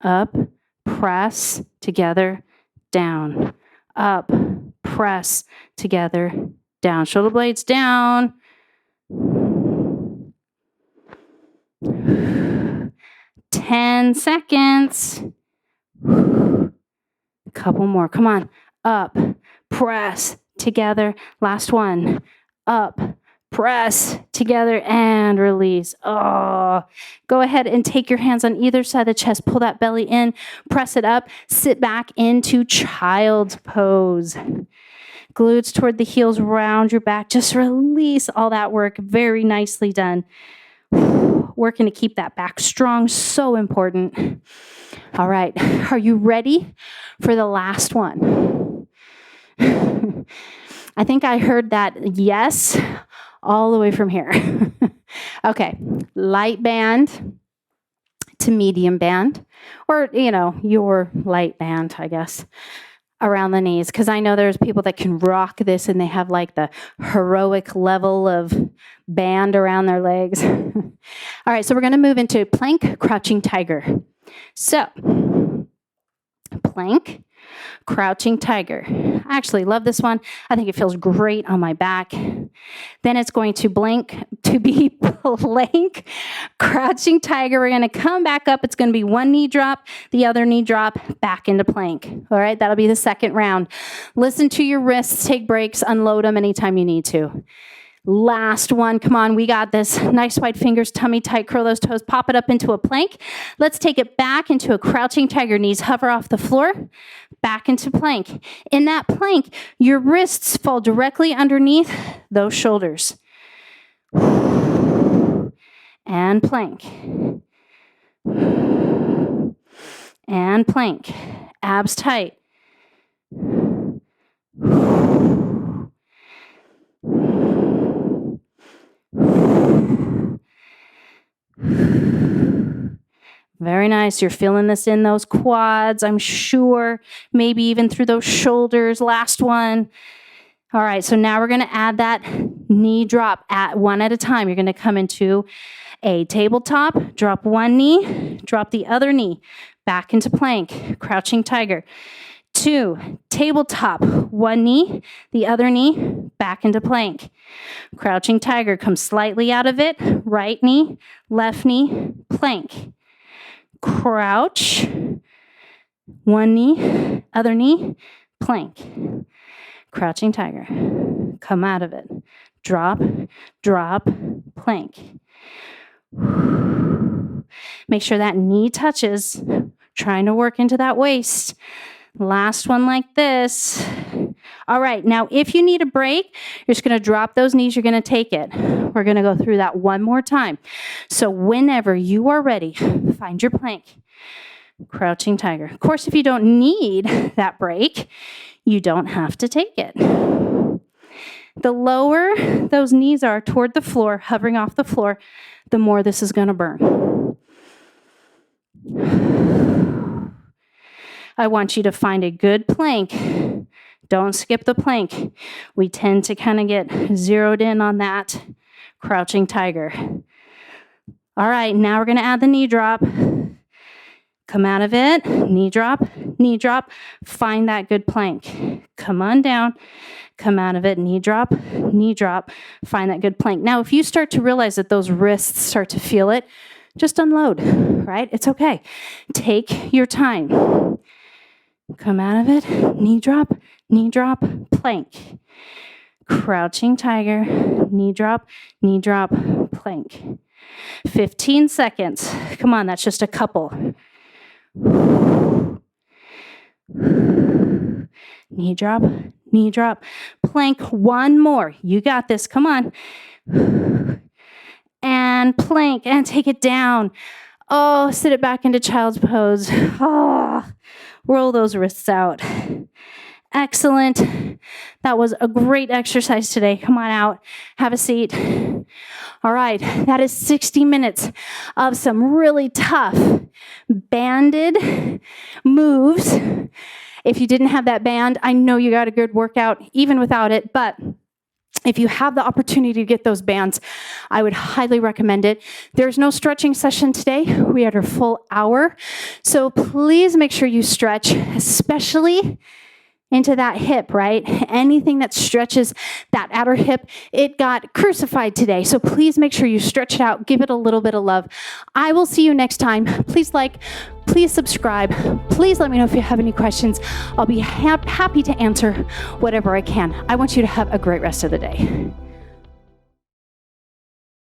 Up, press, together, down. Up, press, together, down. Shoulder blades down. 10 seconds. A couple more. Come on. Up, press, together. Last one. Up, press, together, and release. Oh, go ahead and take your hands on either side of the chest. Pull that belly in. Press it up. Sit back into child's pose. Glutes toward the heels, round your back. Just release all that work. Very nicely done. Working to keep that back strong, so important. All right, are you ready for the last one? I think I heard that yes all the way from here. Okay, light band to medium band, or, your light band, I guess, around the knees, because I know there's people that can rock this and they have like the heroic level of band around their legs. All right, so we're going to move into plank, crouching tiger. So, plank, crouching tiger. I actually love this one. I think it feels great on my back. Then it's going to be plank, crouching tiger. We're going to come back up. It's going to be one knee drop, the other knee drop, back into plank. All right, that'll be the second round. Listen to your wrists, take breaks, unload them anytime you need to. Last one. Come on, we got this. Nice wide fingers, tummy tight, curl those toes, pop it up into a plank. Let's take it back into a crouching tiger. Knees hover off the floor, back into plank. In that plank, your wrists fall directly underneath those shoulders. And plank. And plank. Abs tight. Very nice. You're feeling this in those quads, I'm sure. Maybe even through those shoulders. Last one. All right, so now we're going to add that knee drop at one at a time. You're going to come into a tabletop, drop one knee, drop the other knee, back into plank, crouching tiger. 2, tabletop, one knee, the other knee, back into plank. Crouching tiger, come slightly out of it, right knee, left knee, plank. Crouch, one knee, other knee, plank. Crouching tiger, come out of it. Drop, drop, plank. Make sure that knee touches, trying to work into that waist. Last one like this. All right, now if you need a break, you're just going to drop those knees, you're going to take it. We're going to go through that one more time. So whenever you are ready, find your plank. Crouching tiger. Of course, if you don't need that break, you don't have to take it. The lower those knees are toward the floor, hovering off the floor, the more this is going to burn. I want you to find a good plank. Don't skip the plank. We tend to kind of get zeroed in on that crouching tiger. All right, now we're going to add the knee drop. Come out of it, knee drop, find that good plank. Come on down, come out of it, knee drop, find that good plank. Now, if you start to realize that those wrists start to feel it, just unload, right? It's okay. Take your time. Come out of it, knee drop, plank. Crouching tiger, knee drop, plank. 15 seconds. Come on, that's just a couple. Knee drop, plank. One more. You got this. Come on. And plank, and take it down. Oh, sit it back into child's pose. Oh, roll those wrists out. Excellent. That was a great exercise today. Come on out. Have a seat. All right. That is 60 minutes of some really tough banded moves. If you didn't have that band, I know you got a good workout even without it, but If you have the opportunity to get those bands, I would highly recommend it. There's no stretching session today. We had our full hour. So please make sure you stretch, especially into that hip, right? Anything that stretches that outer hip, it got crucified today. So please make sure you stretch it out. Give it a little bit of love. I will see you next time. Please like, please subscribe. Please let me know if you have any questions. I'll be happy to answer whatever I can. I want you to have a great rest of the day.